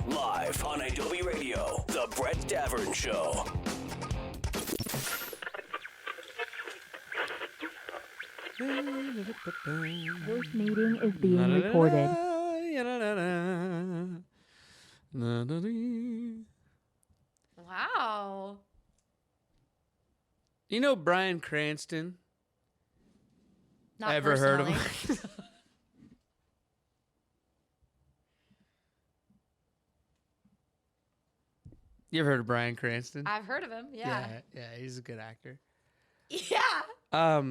Live on Adobe Radio, The Brett Davern Show. This meeting is being recorded. Wow. You know Bryan Cranston? Not Ever heard of personally. him? You ever heard of Bryan Cranston? I've heard of him. Yeah. Yeah, he's a good actor. Yeah.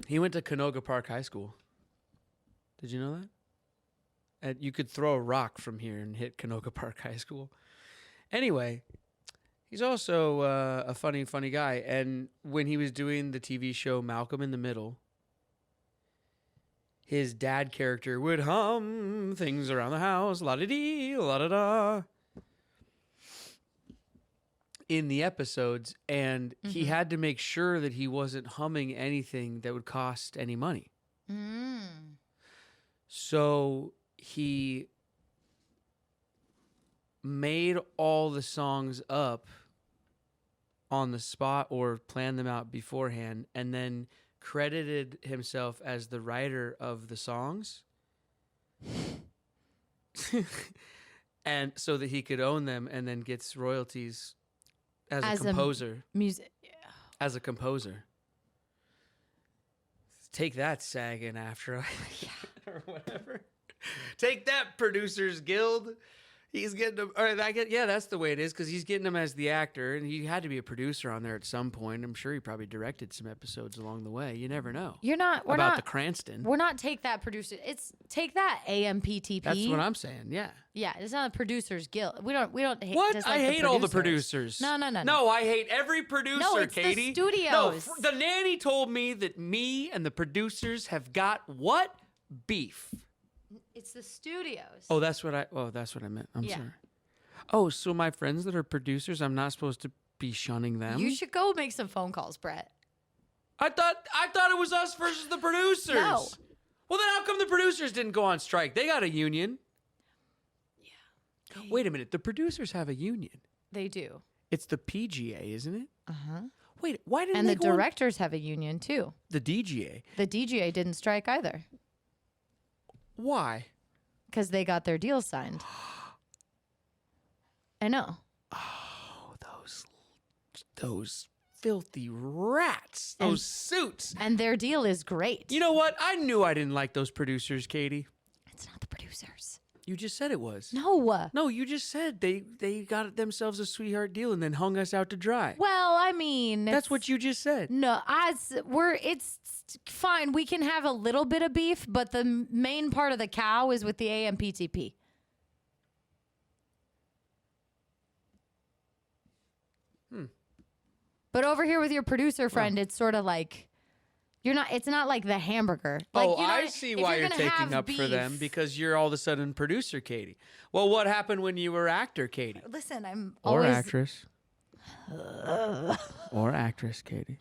He went to Canoga Park High School. Did you know that? And you could throw a rock from here and hit Canoga Park High School. Anyway, he's also a funny guy. And when he was doing the TV show Malcolm in the Middle, his dad character would hum things around the house, la-da-dee, la-da-da, in the episodes, and he had to make sure that he wasn't humming anything that would cost any money. So he made all the songs up on the spot or planned them out beforehand, and then credited himself as the writer of the songs. And so that he could own them and then gets royalties as a composer. Music. As a composer. Take that, SAG-and AFTRA. Or whatever. Take that, Producers Guild. He's getting them. Or that's the way it is, because he's getting them as the actor, and he had to be a producer on there at some point. I'm sure he probably directed some episodes along the way. You never know. We're about not the Cranston. We're not Take That producer. It's Take That AMPTP. That's what I'm saying. Yeah. Yeah, it's not a Producers Guild. We don't hate. What? Just I like hate all the producers. No. No, I hate every producer, No, it's Katie. the studios. No, the nanny told me that me and the producers have got what? Beef. It's the studios. Oh, that's what I meant. I'm Yeah. sorry. Oh, so my friends that are producers, I'm not supposed to be shunning them? You should go make some phone calls, Brett. I thought it was us versus the producers. No. Well, then how come the producers didn't go on strike? They got a union. Yeah. Wait a minute. The producers have a union. They do. It's the PGA, isn't it? Uh-huh. Wait, why didn't And they the go on directors have a union too. the DGA? The DGA didn't strike either Why? because they got their deal signed. I know. Oh, those filthy rats. Those suits. And their deal is great. You know what? I knew I didn't like those producers, Katie. It's not the producers. You just said it was. No. No, you just said they got themselves a sweetheart deal and then hung us out to dry. Well, I mean, That's what you just said. No, it's fine. We can have a little bit of beef, but the main part of the cow is with the AMPTP. But over here with your producer friend, it's sort of like it's not like the hamburger. Like, I see why you're taking up for them, because you're all of a sudden producer, Katie. Well, what happened when you were actor, Katie? Listen, I'm Or always actress. Or actress, Katie.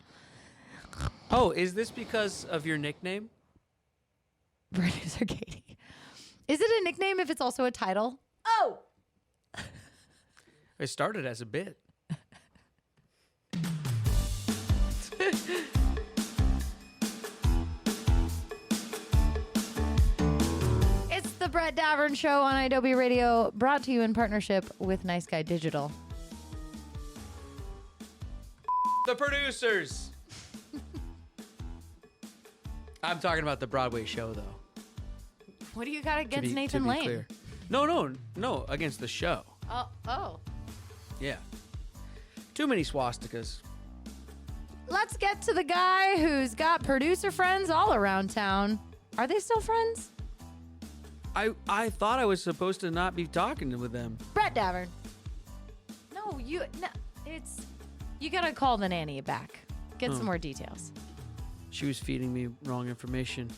Oh, is this because of your nickname? producer Katie. Is it a nickname if it's also a title? Oh, It started as a bit. it's the Brett Davern Show on Adobe Radio, brought to you in partnership with Nice Guy Digital. The producers. I'm talking about the Broadway show, though. What do you got against to Nathan be Lane? clear. No, against the show. Oh. Yeah. Too many swastikas. Let's get to the guy who's got producer friends all around town. Are they still friends? I thought I was supposed to not be talking with them. Brett Davern. No, it's you gotta call the nanny back. Get some more details. She was feeding me wrong information.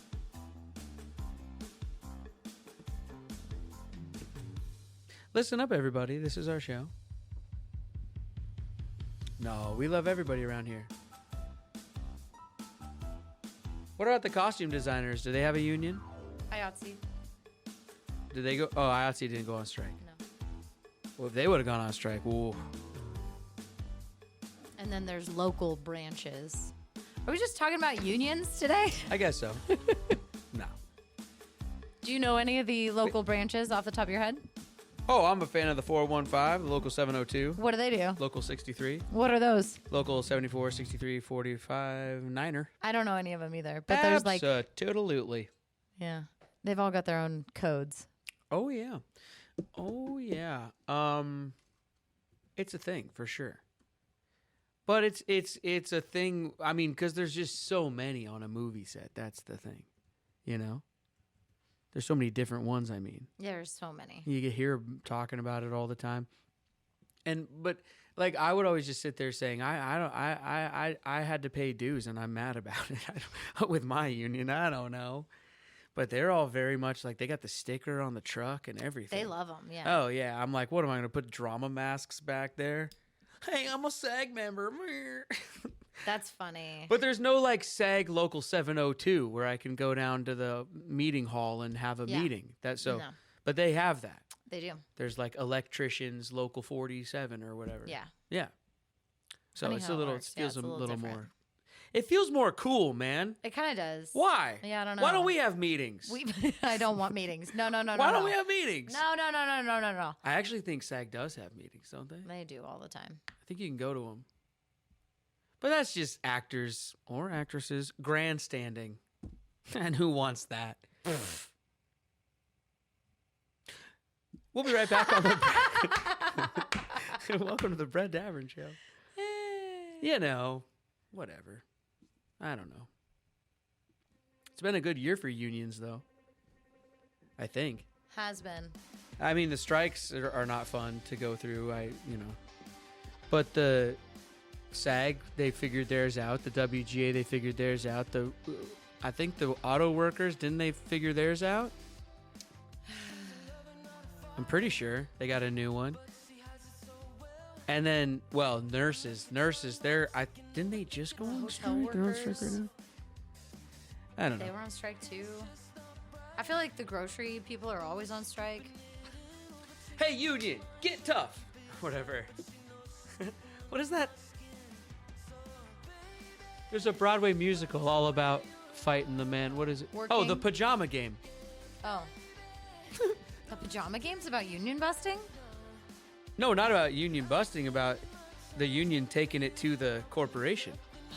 Listen up, everybody. This is our show. No, we love everybody around here. What about the costume designers? Do they have a union? IATSE. Did they go? Oh, IATSE didn't go on strike. No. Well, if they would have gone on strike, ooh. And then there's local branches. Are we just talking about unions today? I guess so. No. Do you know any of the local branches off the top of your head? Oh, I'm a fan of the 415, the local 702, What do they do? local 63, What are those? local 74, 63, 45, Niner. I don't know any of them either. But there's like, Absolutely. yeah, they've all got their own codes. Oh yeah. Oh yeah. It's a thing for sure. But it's a thing. I mean, because there's just so many on a movie set. That's the thing, you know. There's so many different ones. I mean, Yeah, there's so many. you can hear 'em talking about it all the time. But like I would always just sit there saying, I had to pay dues and I'm mad about it with my union. I don't know. But they're all very much like they got the sticker on the truck and everything. They love them. Yeah. Oh yeah, I'm like, what am I gonna put drama masks back there? Hey, I'm a SAG member. That's funny. But there's no like SAG local 702 where I can go down to the meeting hall and have a Yeah. meeting. That's so. No. But they have that. They do. There's like electricians local 47 or whatever. Yeah. Yeah. So Funny it's how a it little. works. It Yeah, feels it's a a little little different. more. It feels more cool, man. It kind of does. Why? Yeah, I don't know. Why don't we have meetings? I don't want meetings. No. Why don't we have meetings? No. I actually think SAG does have meetings, don't they? They do all the time. I think you can go to them. But that's just actors or actresses grandstanding. And who wants that? We'll be right back on the Welcome to the Brett Davern Show. You know, whatever. I don't know. It's been a good year for unions, though. I think. Has been. I mean, the strikes are not fun to go through. But the SAG, they figured theirs out. The WGA, they figured theirs out. I think the auto workers, didn't they figure theirs out? I'm pretty sure they got a new one. And then, well, nurses, didn't they just go on Hotel strike? They're on strike workers. right now? I don't know. They were on strike too. I feel like the grocery people are always on strike. Hey, union, get tough. Whatever. What is that? There's a Broadway musical all about fighting the man. What is it? Oh, Working? the Pajama Game. Oh. The pajama game's about union busting? No, not about union busting, about the union taking it to the corporation.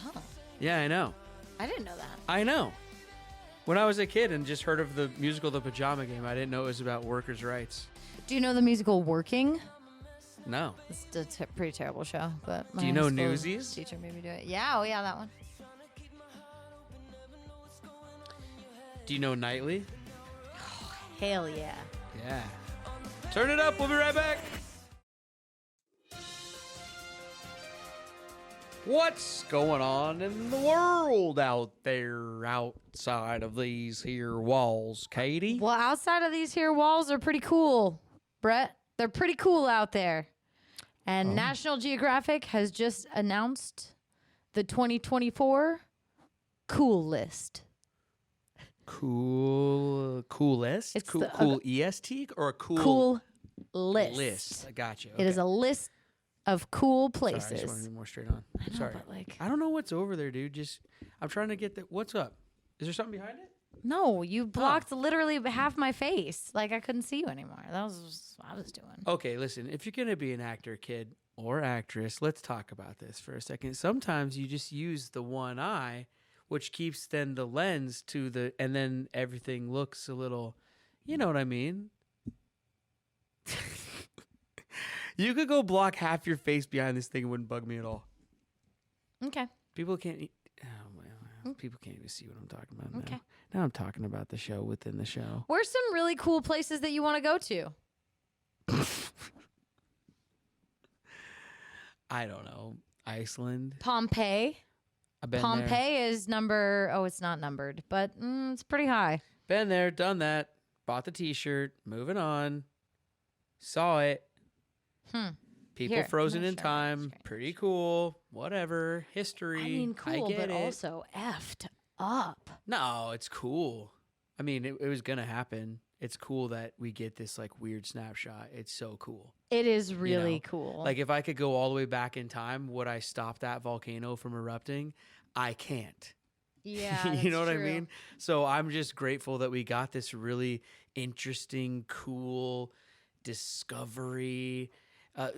Oh. Yeah, I know. I didn't know that. I know. When I was a kid and just heard of the musical The Pajama Game, I didn't know it was about workers' rights. Do you know the musical Working? No. It's a pretty terrible show, but my Do you know high school Newsies? teacher made me do it. Yeah, oh yeah, that one. Do you know Nightly? Hell yeah. Yeah. Turn it up. We'll be right back. What's going on in the world out there outside of these here walls, Katie? Well, outside of these here walls are pretty cool, Brett. They're pretty cool out there. And National Geographic has just announced the 2024 Cool List. Coolest? It's Cool, the- cool EST or a Cool List. list? I got you. It is a list of cool Sorry, I just places. wanted to be more straight on. I know, Sorry. but like, I don't know what's over there, dude. I'm trying to get the. What's up? Is there something behind it? no, you blocked literally half my face. Like I couldn't see you anymore. That was what I was doing. Okay, listen. If you're gonna be an actor, kid, or actress, let's talk about this for a second. Sometimes you just use the one eye, which keeps then the lens to the, and then everything looks a little. You know what I mean? You could go block half your face behind this thing; it wouldn't bug me at all. Okay. People can't. People can't even see what I'm talking about Okay. now. Now I'm talking about the show within the show. Where's some really cool places that you want to go to? I don't know. Iceland. Pompeii. I've been there. Pompeii is it's not numbered, but it's pretty high. Been there, done that. Bought the T-shirt. Moving on. Saw it. People Here, frozen I'm in gonna show you. time. Strange. Pretty cool. Whatever. History. I mean, cool, get but it. also effed up. No, it's cool. I mean, it was gonna happen. it's cool that we get this like weird snapshot. It's so cool. It is really know? cool. Like if I could go all the way back in time, would I stop that volcano from erupting? I can't. yeah, You know what that's I true. mean? So I'm just grateful that we got this really interesting, cool discovery.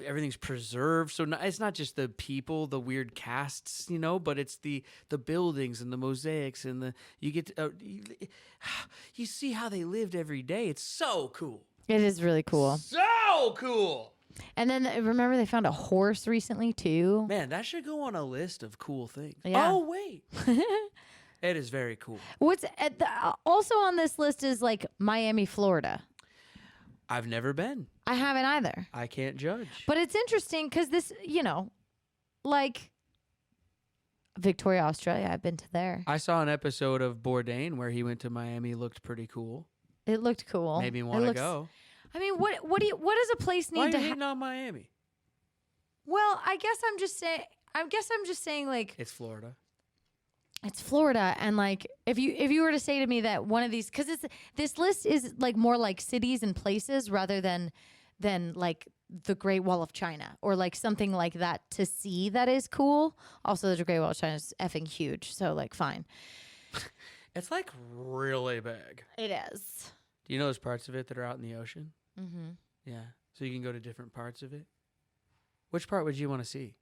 Everything's preserved, so it's not just the people, the weird casts, but it's the buildings and the mosaics and the you get to, you see how they lived every day. It's so cool. It is really cool. So cool. And then remember they found a horse recently too. Man, that should go on a list of cool things. Yeah. Oh wait, it is very cool. What's at also on this list is like Miami, Florida. I've never been. I haven't either. I can't judge. But it's interesting because this, like Victoria, Australia, I've been to there. I saw an episode of Bourdain where he went to Miami. Looked pretty cool. It looked cool. Made me It want to looks- go. I mean, what does a place Why are need you to hating on Miami? Well, I guess I'm just saying like It's Florida. it's Florida, and like if you were to say to me that one of these, because this list is like more like cities and places rather than like the Great Wall of China or like something like that to see that is cool. Also, the Great Wall of China is effing huge, so like fine. It's like really big. It is. Do you know there's parts of it that are out in the ocean? Mm-hmm. Yeah. So you can go to different parts of it. Which part would you want to see?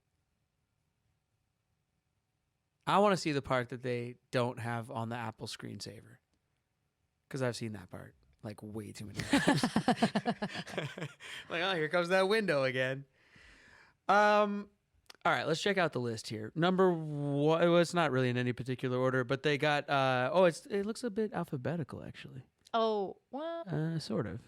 I want to see the part that they don't have on the Apple screensaver. Because I've seen that part like way too many times. Like, oh, here comes that window again. All right, let's check out the list here. Number one, well, it's not really in any particular order, but they got, it looks a bit alphabetical, actually. Oh, well, Sort of.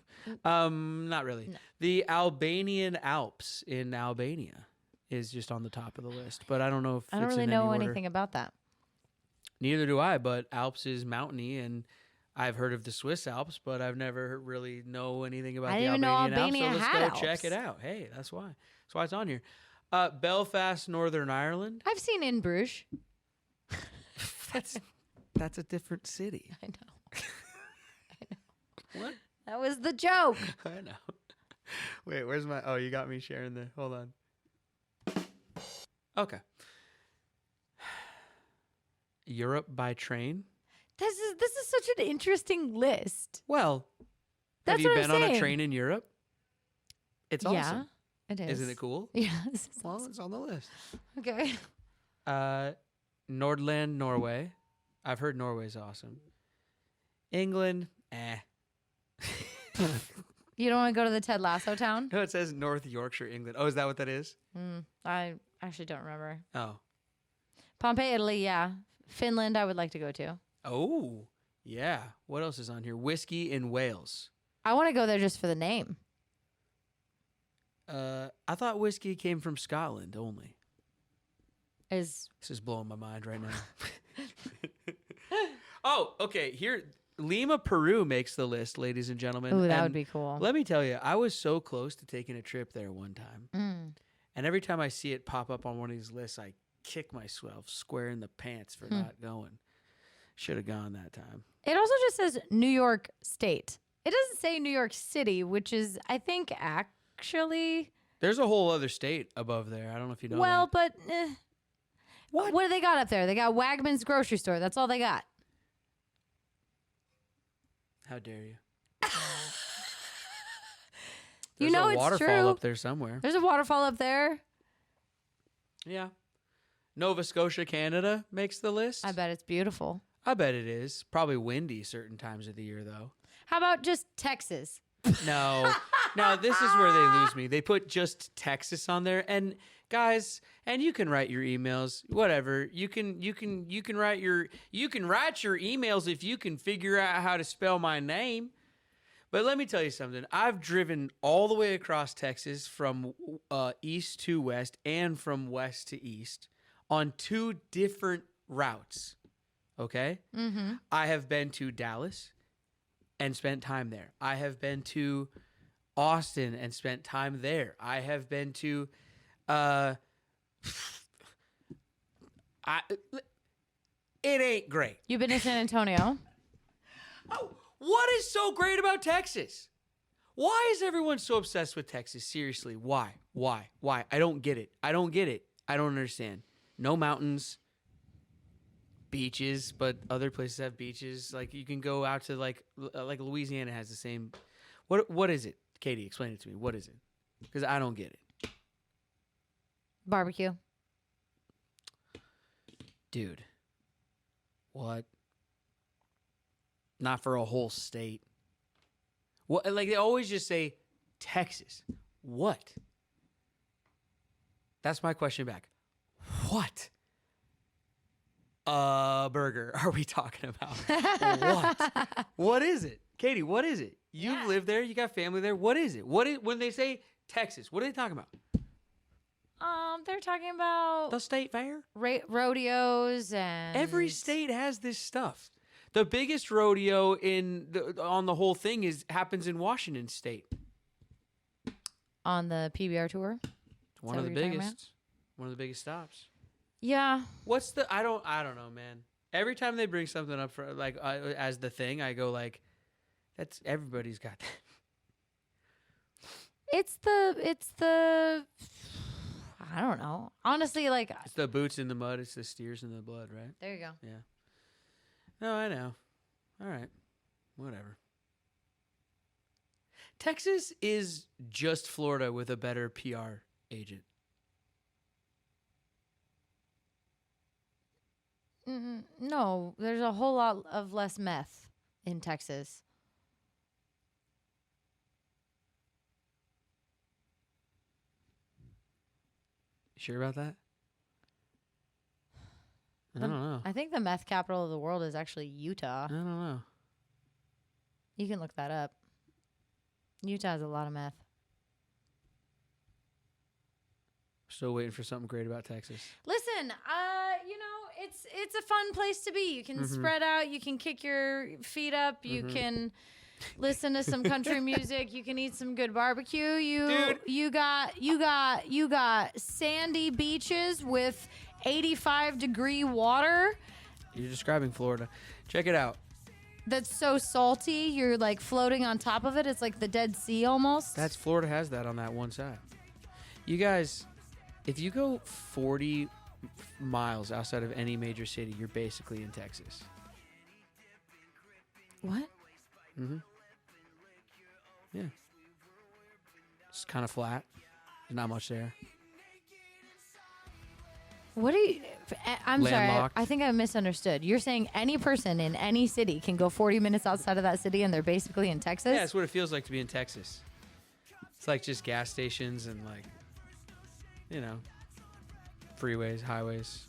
Not really. No. The Albanian Alps in Albania is just on the top of the list, but I don't know if I don't it's really in know any order. anything about that. Neither do I, but Alps is mountainy, and I've heard of the Swiss Alps, but I've never really know anything about I the didn't even know Albanian Albania Alps, so had let's go check Alps. it out. Hey, that's why. That's why it's on here. Belfast, Northern Ireland. I've seen in Bruges. That's a different city. I know. What? That was the joke. I know. Wait, where's my... Oh, you got me sharing the... Hold on. Okay. Europe by train? This is such an interesting list. Well, That's have you what been I'm on a saying. train in Europe? It's Yeah, awesome. it is. Isn't it cool? Yeah. This is Well, awesome. it's on the list. Okay. Nordland, Norway. I've heard Norway's awesome. England, eh. You don't want to go to the Ted Lasso town? No, it says North Yorkshire, England. Oh, is that what that is? I actually don't remember. Oh. Pompeii, Italy, yeah. Finland, I would like to go to. Oh, yeah. What else is on here? Whiskey in Wales. I want to go there just for the name. I thought whiskey came from Scotland only. Is This is blowing my mind right now. Oh, okay. Here, Lima, Peru makes the list, ladies and gentlemen. ooh, that And would be cool. Let me tell you, I was so close to taking a trip there one time. Mm. And every time I see it pop up on one of these lists, I kick myself square in the pants for not going. Should have gone that time. It also just says New York State. It doesn't say New York City, which is, I think, actually There's a whole other state above there. I don't know if you know well, that. but What? What do they got up there? They got Wegmans grocery store. That's all they got. How dare you? You There's know a it's waterfall true. up there somewhere. There's a waterfall up there. Yeah. Nova Scotia, Canada makes the list. I bet it's beautiful. I bet it is. Probably windy certain times of the year, though. How about just Texas? No. Now, this is where they lose me. They put just Texas on there. And guys, and you can write your emails, whatever. You can write your emails if you can figure out how to spell my name. But let me tell you something. I've driven all the way across Texas from east to west and from west to east on 2 different routes. Okay? Mm-hmm. I have been to Dallas and spent time there. I have been to Austin and spent time there. I have been to it ain't great. You've been to San Antonio? Oh, What is so great about Texas? Why is everyone so obsessed with Texas? Seriously, why? Why? I don't get it. I don't understand. No mountains, beaches, but other places have beaches. Like you can go out to like Louisiana has the same. What is it? Katie, explain it to me. What is it? Because I don't get it. Barbecue. Dude. What? Not for a whole state. What? Like they always just say Texas. What? That's my question back. What? Burger are we talking about? What? What is it? Katie, what is it? You've lived there, you got family there. What is it? When they say Texas, what are they talking about? They're talking about The state fair? Rodeos and Every state has this stuff. The biggest rodeo on the whole thing happens in Washington State. on the PBR tour. It's one of the biggest. One of the biggest stops. Yeah. What's the I don't know, man. Every time they bring something up for like as the thing, I go like that's everybody's got that. It's the I don't know. Honestly, like It's the boots in the mud, it's the steers in the blood, right? there you go. Yeah. No, I know. All right. Whatever. Texas is just Florida with a better PR agent. No, there's a whole lot of less meth in Texas. Sure about that? I don't know. I think the meth capital of the world is actually Utah. I don't know. You can look that up. Utah has a lot of meth. Still waiting for something great about Texas. Listen, it's a fun place to be. You can spread out. You can kick your feet up. You can listen to some country music. You can eat some good barbecue. You got sandy beaches with 85-degree water. You're describing Florida. Check it out. That's so salty. You're like floating on top of it. It's like the Dead Sea almost. That's Florida has that on that one side. You guys, if you go 40 miles outside of any major city, you're basically in Texas. What? Mm-hmm. Yeah. It's kind of flat. There's not much there. What are you? I'm sorry. Landlocked. I think I misunderstood. You're saying any person in any city can go 40 minutes outside of that city and they're basically in Texas? Yeah, that's what it feels like to be in Texas. It's like just gas stations and like, freeways, highways.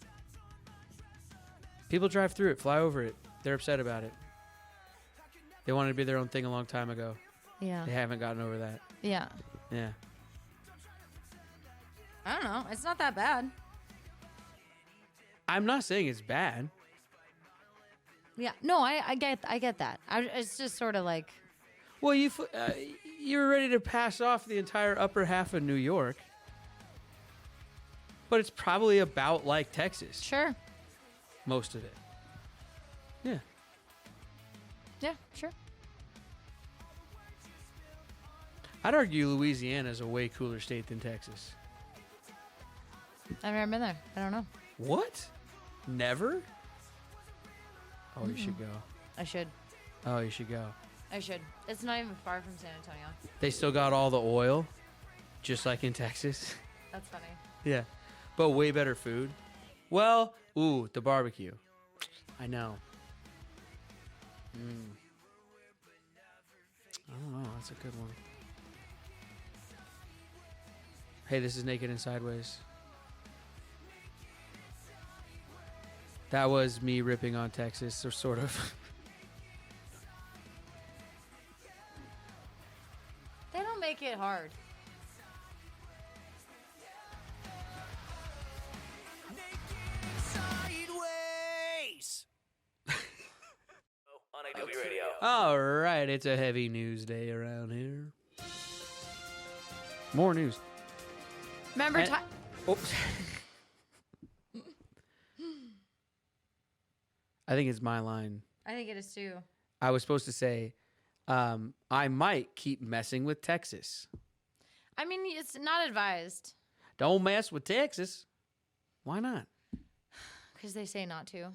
People drive through it, fly over it. They're upset about it. They wanted to be their own thing a long time ago. Yeah. They haven't gotten over that. Yeah. Yeah. I don't know. It's not that bad. I'm not saying it's bad. Yeah. No, I get that. It's just sort of like. Well, you were ready to pass off the entire upper half of New York. But it's probably about like Texas. Sure. Most of it. Yeah. Yeah, sure. I'd argue Louisiana is a way cooler state than Texas. I've never been there. I don't know. What? Never? Oh, you should go. I should. Oh, you should go. I should. It's not even far from San Antonio. They still got all the oil, just like in Texas. That's funny. Yeah. But way better food. Well, the barbecue. I know. I don't know. That's a good one. Hey, this is Naked and Sideways. That was me ripping on Texas, or sort of. They don't make it hard. Sideways. On AW Radio. All right, it's a heavy news day around here. More news. Remember, And- Oh. I think it's my line. I think it is too. I was supposed to say, I might keep messing with Texas. I mean, it's not advised Don't mess with Texas. Why not? because they say not to.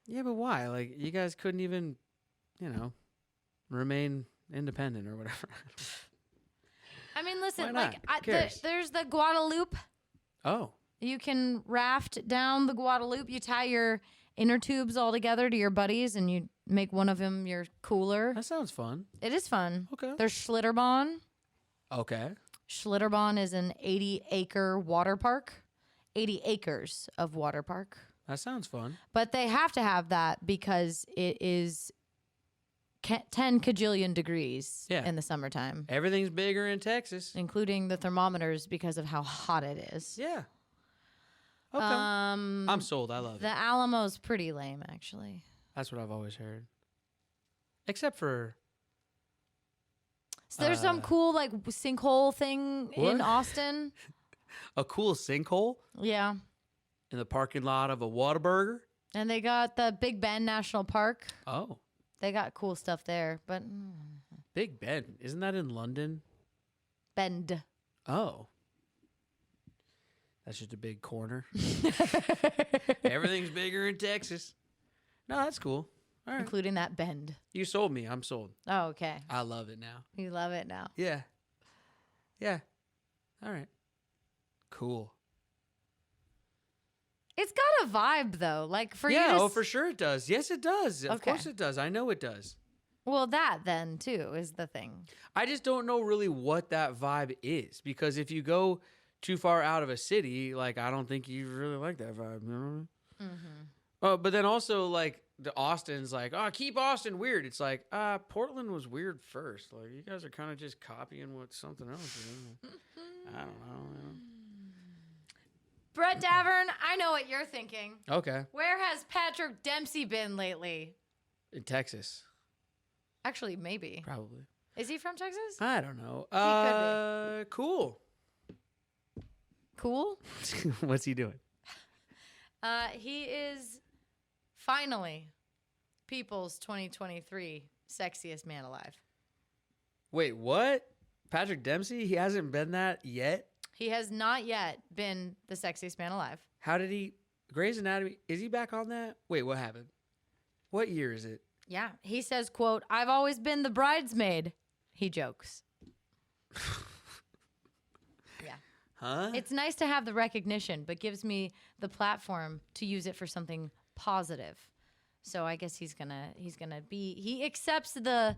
Yeah, but why? Like, you guys couldn't even, remain independent or whatever. I mean, listen, Why not? like Who cares? there's the Guadalupe. Oh, You can raft down the Guadalupe. You tie your inner tubes all together to your buddies, and you make one of them your cooler. that sounds fun. It is fun. Okay. There's Schlitterbahn. Okay. Schlitterbahn is an 80-acre water park. 80 acres of water park. That sounds fun. But they have to have that because it is 10 kajillion degrees Yeah. in the summertime, Everything's bigger in Texas. including the thermometers because of how hot it is. Yeah. Okay. I'm sold. I love it. The Alamo's pretty lame, actually. That's what I've always heard. Except for So there's some cool like sinkhole thing What? in Austin. a cool sinkhole Yeah. in the parking lot of a Whataburger. And they got the Big Bend National Park. Oh, They got cool stuff there, but Big Ben. Isn't that in London? Bend. Oh. That's just a big corner. Everything's bigger in Texas. No, that's cool. All right. Including that bend. You sold me. I'm sold. Oh, okay. I love it now. You love it now. Yeah. Yeah. All right. Cool. It's got a vibe though. Like for you Yeah, to oh, for sure it does. Yes, it does. Of Okay. course it does. I know it does. Well, that then too is the thing. I just don't know really what that vibe is because if you go too far out of a city, like I don't think you really like that vibe. You know what I mean? Mm-hmm. But then also like the Austin's like, oh, keep Austin weird. It's like, Portland was weird first. Like you guys are kind of just copying what something else is. I don't know. Man. Brett Davern, I know what you're thinking. Okay. Where has Patrick Dempsey been lately? In Texas, Actually, maybe. probably. Is he from Texas? I don't know. could Cool. Cool. What's he doing? He is finally People's 2023 sexiest man alive. Wait, what? Patrick Dempsey? He hasn't been that yet? He has not yet been the sexiest man alive. How did he? Grey's Anatomy? Is he back on that? Wait, what happened? What year is it? Yeah. He says, quote, "I've always been the bridesmaid." He jokes. Yeah. Huh? It's nice to have the recognition, but gives me the platform to use it for something positive. So I guess he accepts the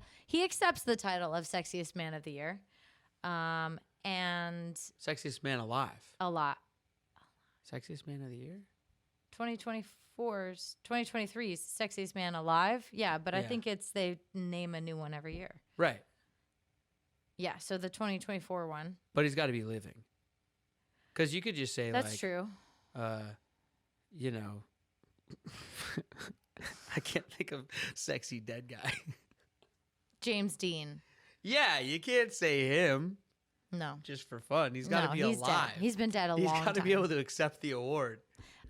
title of sexiest man of the year. And Sexiest man alive. a lot. Sexiest man of the year? 2023's sexiest man alive. Yeah, but I Yeah. think they name a new one every year. Right. Yeah, so the 2024 one. But he's got to be living. Because you could just say, That's like, true. you know, I can't think of sexy dead guy. James Dean. Yeah, you can't say him No. just for fun. He's got to No, be he's alive. dead. He's been dead a He's long got to time. be able to accept the award.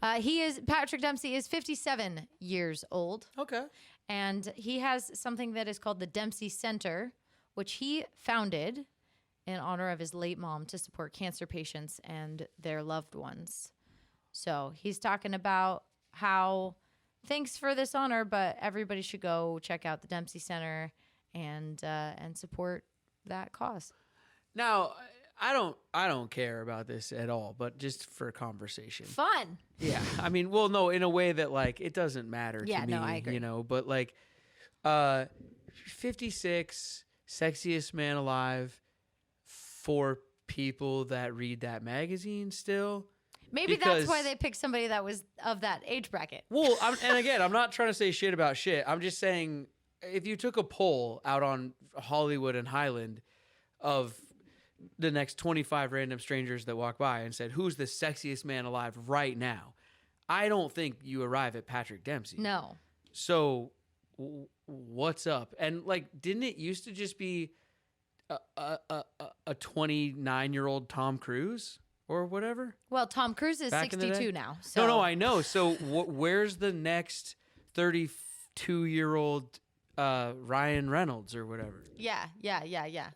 Patrick Dempsey is 57 years old, Okay. and he has something that is called the Dempsey Center, which he founded in honor of his late mom to support cancer patients and their loved ones. So he's talking about how thanks for this honor, but everybody should go check out the Dempsey Center and support that cause. Now, I don't care about this at all, but just for conversation. Fun. Yeah. I mean, well, no, in a way that like it doesn't matter Yeah, to me, no, I agree. you know, but like 56 sexiest man alive for people that read that magazine still. Maybe Because- that's why they picked somebody that was of that age bracket. Well, and again, I'm not trying to say shit about shit. I'm just saying if you took a poll out on Hollywood and Highland of the next 25 random strangers that walk by and said, who's the sexiest man alive right now? I don't think you arrive at Patrick Dempsey. No. So what's up? And like, didn't it used to just be a 29-year-old Tom Cruise or whatever? Well, Tom Cruise is Back in the 62 day? now. So No, I know. So where's the next 32-year-old Ryan Reynolds or whatever. Yeah.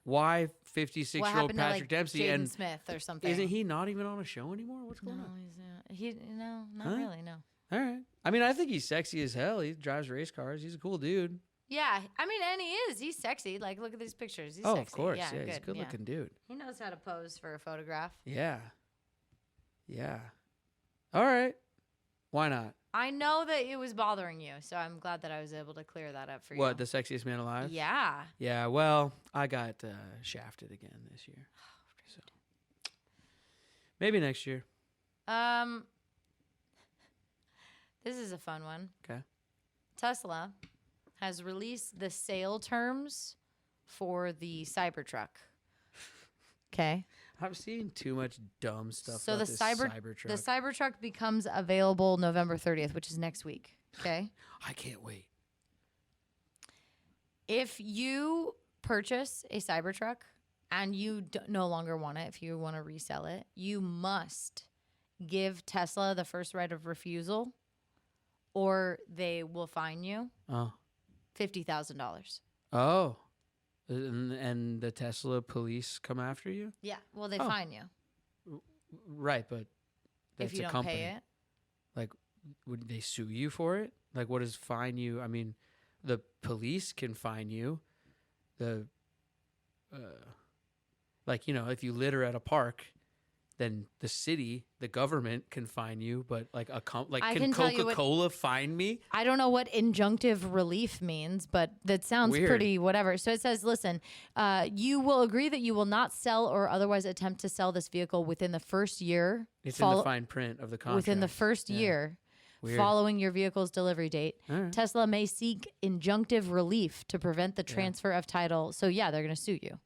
Why What 56-year-old happened Patrick to like Dempsey Jaden and Smith or something? isn't he not even on a show anymore? What's going No, on? he's not Huh? really. No. All right. I mean, I think he's sexy as hell. He drives race cars. He's a cool dude. Yeah, I mean, and he is. He's sexy. Like, look at these pictures. He's Oh, sexy. of course. Yeah, Yeah, he's a good. good-looking dude. He knows how to pose for a photograph. Yeah. Yeah. All right. Why not? I know that it was bothering you, so I'm glad that I was able to clear that up for you. What, the sexiest man alive? Yeah. Yeah, well, I got shafted again this year. So maybe next year. This is a fun one. Okay. Tesla has released the sale terms for the Cybertruck. Okay. I'm seeing too much dumb stuff So about the this Cybertruck. the Cybertruck becomes available November 30th, which is next week. Okay. I can't wait. If you purchase a Cybertruck and you no longer want it, if you want to resell it, you must give Tesla the first right of refusal, or they will fine you Oh. $50,000. Oh. And the Tesla police come after you? Yeah. Well, they Oh. fine you Right, but that's if you a don't company. pay it. Like, would they sue you for it? Like, what does fine you? I mean, the police can fine you. The, like, you know, if you litter at a park, then the city, the government can fine you. But like I can can tell you what- Coca-Cola fine me? I don't know what injunctive relief means, but that sounds Weird. pretty whatever. So it says, listen, you will agree that you will not sell or otherwise attempt to sell this vehicle within the first year. It's in the fine print of the contract. Within the first Yeah. year Weird. following your vehicle's delivery date. All right. Tesla may seek injunctive relief to prevent the transfer of title. So yeah, they're going to sue you.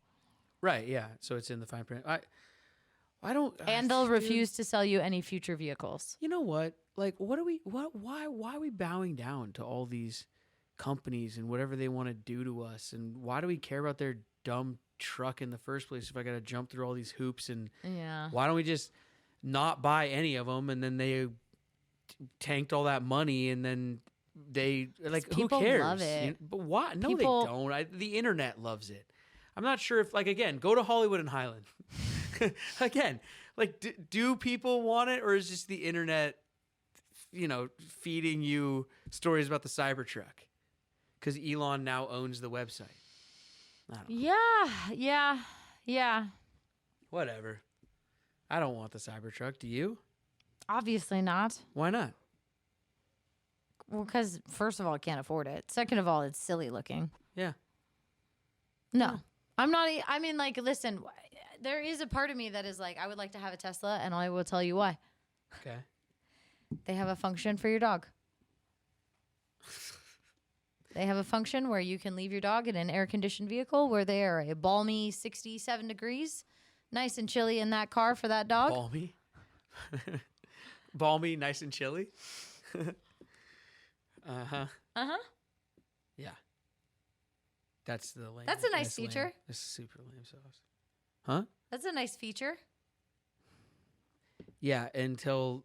Right, yeah. So it's in the fine print. I don't. And they'll dude, refuse to sell you any future vehicles. You know what? Like, why are we bowing down to all these companies and whatever they want to do to us? And why do we care about their dumb truck in the first place if I got to jump through all these hoops? And Yeah. why don't we just not buy any of them? And then they tanked all that money, and then they like who people cares? love it. You know, but why? No, People- they don't. The internet loves it. I'm not sure if, like, again, go to Hollywood and Highland. Again, like, do people want it, or is just the internet, you know, feeding you stories about the Cybertruck? Because Elon now owns the website. I don't know. Yeah. Whatever. I don't want the Cybertruck. Do you? Obviously not. Why not? Well, because first of all, I can't afford it. Second of all, it's silly looking. Yeah. No, I'm not. I mean, like, listen, there is a part of me that is like, I would like to have a Tesla, and I will tell you why. Okay. They have a function for your dog. They have a function where you can leave your dog in an air-conditioned vehicle where they are a balmy 67 degrees, nice and chilly in that car for that dog. Balmy. Balmy, nice and chilly. Uh-huh. Yeah. That's the lame. That's a nice lame. feature. That's super lame sauce. Huh? That's a nice feature. Yeah, until,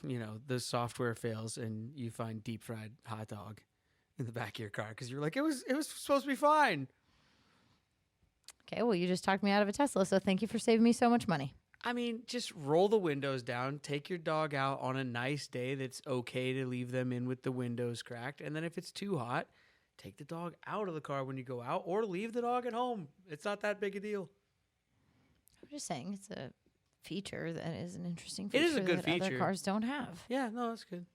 you know, the software fails and you find deep fried hot dog in the back of your car because you're like, it was supposed to be fine. Okay, well, you just talked me out of a Tesla, so thank you for saving me so much money. I mean, just roll the windows down, take your dog out on a nice day that's okay to leave them in with the windows cracked, and then if it's too hot, take the dog out of the car when you go out, or leave the dog at home. It's not that big a deal. I'm just saying it's a feature that is an interesting feature It is a good that feature. other cars don't have. Yeah, no, that's good.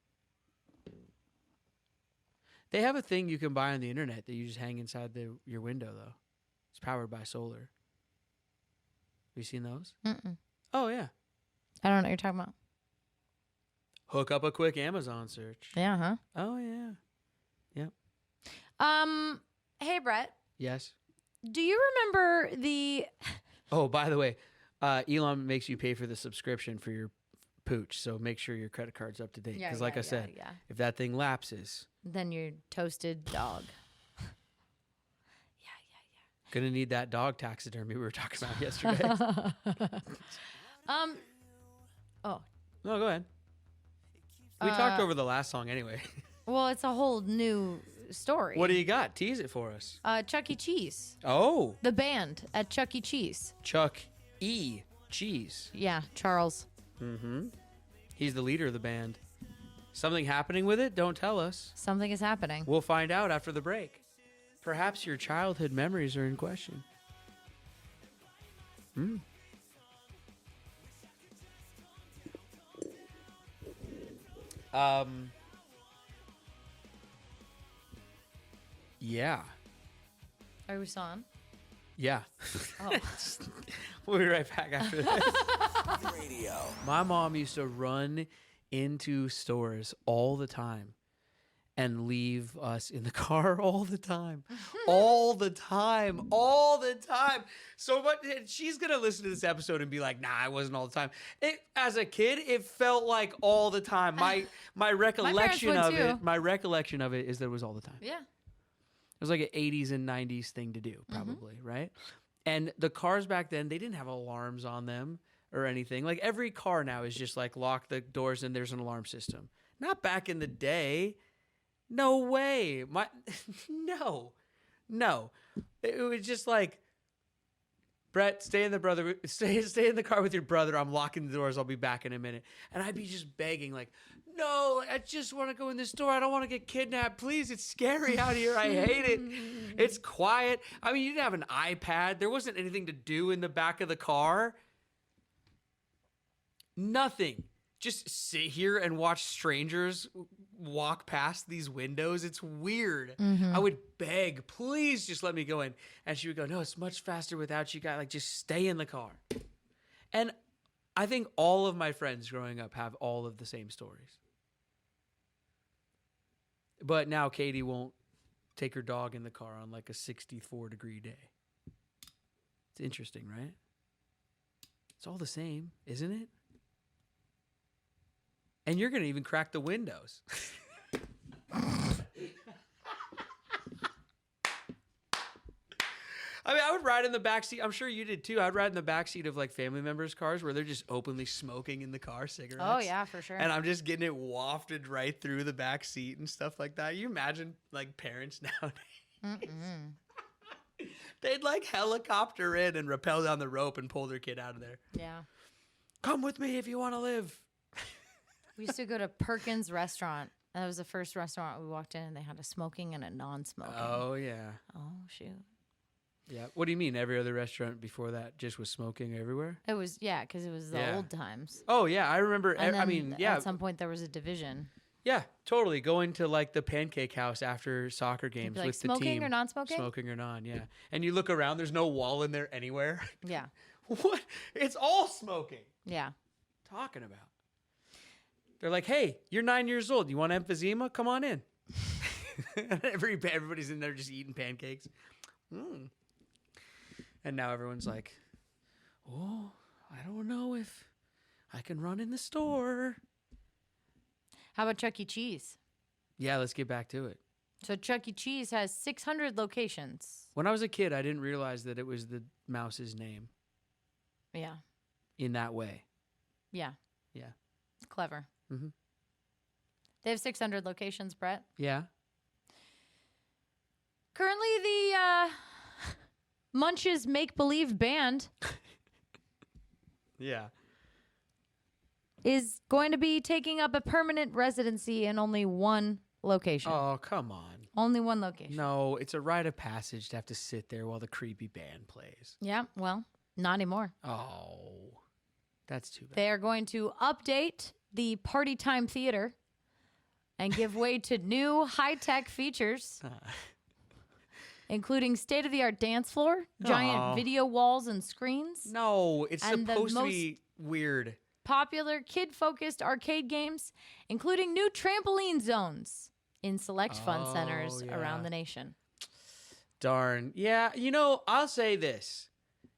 They have a thing you can buy on the internet that you just hang inside your window, though. It's powered by solar. Have you seen those? Mm-mm. Oh, yeah. I don't know what you're talking about. Hook up a quick Amazon search. Yeah, huh? Oh, yeah. Yep. Hey, Brett, Yes. do you remember the... Oh, by the way, Elon makes you pay for the subscription for your pooch, so make sure your credit card's up to date. Because like I said, yeah. if that thing lapses, Then your toasted dog. gonna need that dog taxidermy we were talking about yesterday. Oh, No, go ahead. We talked over the last song anyway. well, it's a whole new story. What do you got? Tease it for us. Chuck E. Cheese. Oh, The band at Chuck E. Cheese. Chuck E. Cheese. Yeah, Charles. He's the leader of the band. Something happening with it? Don't tell us. Something is happening. We'll find out after the break. Perhaps your childhood memories are in question. Yeah. Are we still on? Yeah. Oh. We'll be right back after this. Radio. My mom used to run into stores all the time and leave us in the car all the time. All the time. All the time. So much. She's going to listen to this episode and be like, nah, it wasn't all the time. As a kid, it felt like all the time. My recollection would of too. it, my recollection of it is that it was all the time. Yeah. It was like an 80s and 90s thing to do, probably, right? And the cars back then, they didn't have alarms on them or anything. Like every car now is just like lock the doors and there's an alarm system. Not back in the day. No way. No. It was just like, Brett, stay in the car with your brother. I'm locking the doors. I'll be back in a minute. And I'd be just begging, like, no, I just want to go in this store. I don't want to get kidnapped. Please, it's scary out here. I hate it. It's quiet. I mean, you didn't have an iPad. There wasn't anything to do in the back of the car. Nothing. Just sit here and watch strangers walk past these windows. It's weird. I would beg, please just let me go in. And she would go, no, it's much faster without you guys. Like, just stay in the car. And I think all of my friends growing up have all of the same stories. But now Katie won't take her dog in the car on like a 64-degree day. It's interesting, right? It's all the same, isn't it? And you're going to even crack the windows. I mean, I would ride in the backseat. I'm sure you did too. I'd ride in the backseat of like family members' cars where they're just openly smoking in the car, cigarettes. Oh, yeah, for sure. And I'm just getting it wafted right through the back seat and stuff like that. You imagine like parents nowadays. They'd like helicopter in and rappel down the rope and pull their kid out of there. Yeah. Come with me if you want to live. We used to go to Perkins Restaurant. That was the first restaurant we walked in, and they had a smoking and a non-smoking. Oh, yeah. Oh, shoot. Yeah. What do you mean every other restaurant before that just was smoking everywhere? It was, yeah, because it was the old times. Oh, yeah. I remember. And I then mean, yeah. At some point, there was a division. Yeah, totally. Going to like the pancake house after soccer games Like with the smoking team. or non-smoking? Smoking or non, yeah. And you look around, there's no wall in there anywhere. Yeah. What? It's all smoking. Yeah. Talking about. They're like, hey, you're 9 years old. You want emphysema? Come on in. Everybody's in there just eating pancakes. And now everyone's like, oh, I don't know if I can run in the store. How about Chuck E. Cheese? Yeah, let's get back to it. So Chuck E. Cheese has 600 locations. When I was a kid, I didn't realize that it was the mouse's name Yeah. in that way. Yeah. Yeah. Clever. Mhm. They have 600 locations, Brett. Yeah. Currently, the Munch's Make Believe Band Yeah. is going to be taking up a permanent residency in only one location. Oh, come on. Only one location. No, it's a rite of passage to have to sit there while the creepy band plays. Yeah, well, not anymore. Oh, that's too bad. They are going to update the Party Time Theater and give way to new high-tech features, including state-of-the-art dance floor, giant Aw. video walls and screens, No, it's And the supposed to be weird. popular kid-focused arcade games, including new trampoline zones in select fun Oh, centers yeah. around the nation. Darn. Yeah, I'll say this.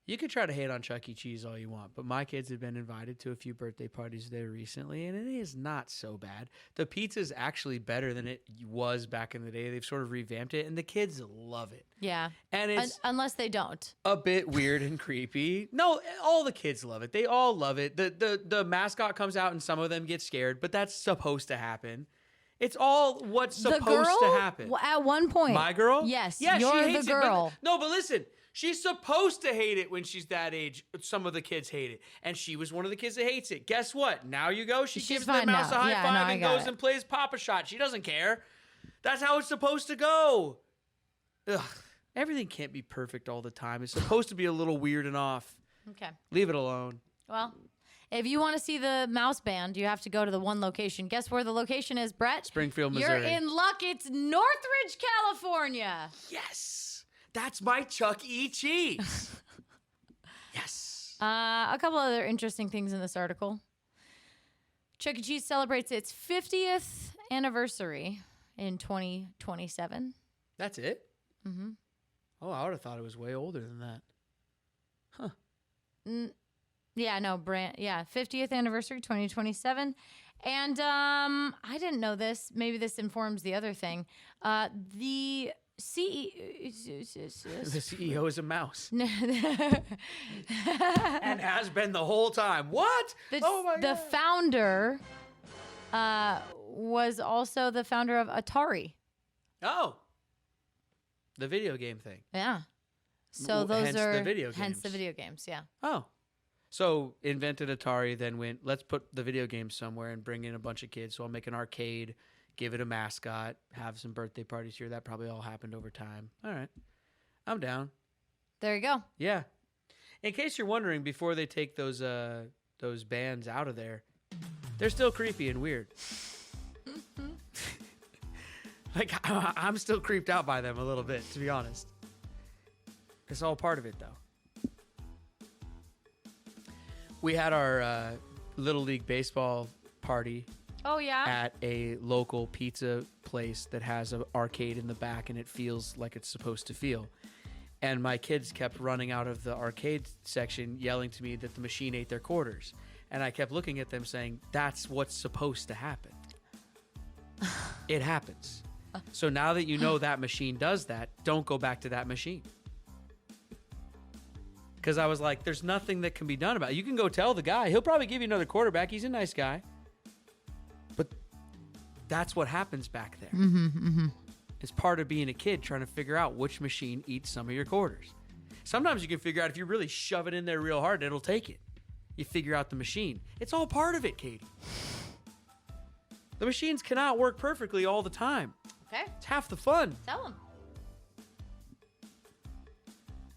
You could try to hate on Chuck E. Cheese all you want, but my kids have been invited to a few birthday parties there recently, and it is not so bad. The pizza's actually better than it was back in the day. They've sort of revamped it, and the kids love it. Yeah. And it's Unless they don't. a bit weird and creepy. No, all the kids love it. They all love it. The mascot comes out, and some of them get scared, but that's supposed to happen. It's all what's The supposed girl, to happen. at one point. My girl? Yes, Yeah, you're she hates the it, but- girl. no, but listen. She's supposed to hate it when she's that age. Some of the kids hate it. And she was one of the kids that hates it. Guess what? Now you go. She She's gives the fine mouse now. a high Yeah, five no, I and got goes it. and plays Papa Shot. She doesn't care. That's how it's supposed to go. Ugh. Everything can't be perfect all the time. It's supposed to be a little weird and off. Okay. Leave it alone. Well, if you want to see the mouse band, you have to go to the one location. Guess where the location is, Brett? Springfield, Missouri. You're in luck. It's Northridge, California. Yes. That's my Chuck E. Cheese. Yes. A couple other interesting things in this article. Chuck E. Cheese celebrates its 50th anniversary in 2027. That's it? Mm-hmm. Oh, I would have thought it was way older than that. Yeah, no, 50th anniversary, 2027. And I didn't know this. Maybe this informs the other thing. The The CEO is a mouse. the And has been the whole time. What? Oh my God. founder was also the founder of Atari. Oh. The video game thing. Yeah. So Well, those hence are the video hence the games. video games. Yeah. Oh. So invented Atari, then went, let's put the video game somewhere and bring in a bunch of kids. So I'll make an arcade, give it a mascot, have some birthday parties here. That probably all happened over time. All right. I'm down. There you go. Yeah. In case you're wondering, before they take those bands out of there, they're still creepy and weird. Like, I'm still creeped out by them a little bit, to be honest. It's all part of it, though. We had our Little League Baseball party Oh yeah. at a local pizza place that has an arcade in the back, and it feels like it's supposed to feel. And my kids kept running out of the arcade section yelling to me that the machine ate their quarters. And I kept looking at them saying, that's what's supposed to happen. It happens. So now that you know that machine does that, don't go back to that machine. Because I was like, there's nothing that can be done about it. You can go tell the guy. He'll probably give you another quarterback. He's a nice guy. But that's what happens back there. It's part of being a kid trying to figure out which machine eats some of your quarters. Sometimes you can figure out if you really shove it in there real hard, it'll take it. You figure out the machine. It's all part of it, Katie. The machines cannot work perfectly all the time. Okay. It's half the fun. Tell him.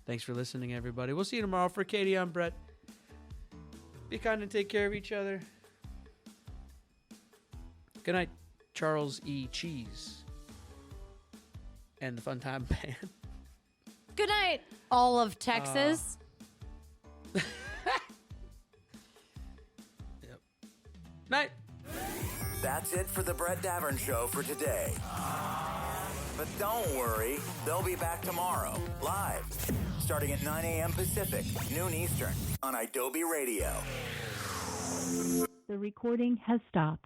Thanks for listening, everybody. We'll see you tomorrow. For Katie, I'm Brett. Be kind and take care of each other. Good night, Charles E. Cheese. And the Fun Time Band. Good night, all of Texas. Yep. Night. That's it for the Brett Davern Show for today. But don't worry, they'll be back tomorrow, live, starting at 9 a.m. Pacific, noon Eastern, on Adobe Radio. The recording has stopped.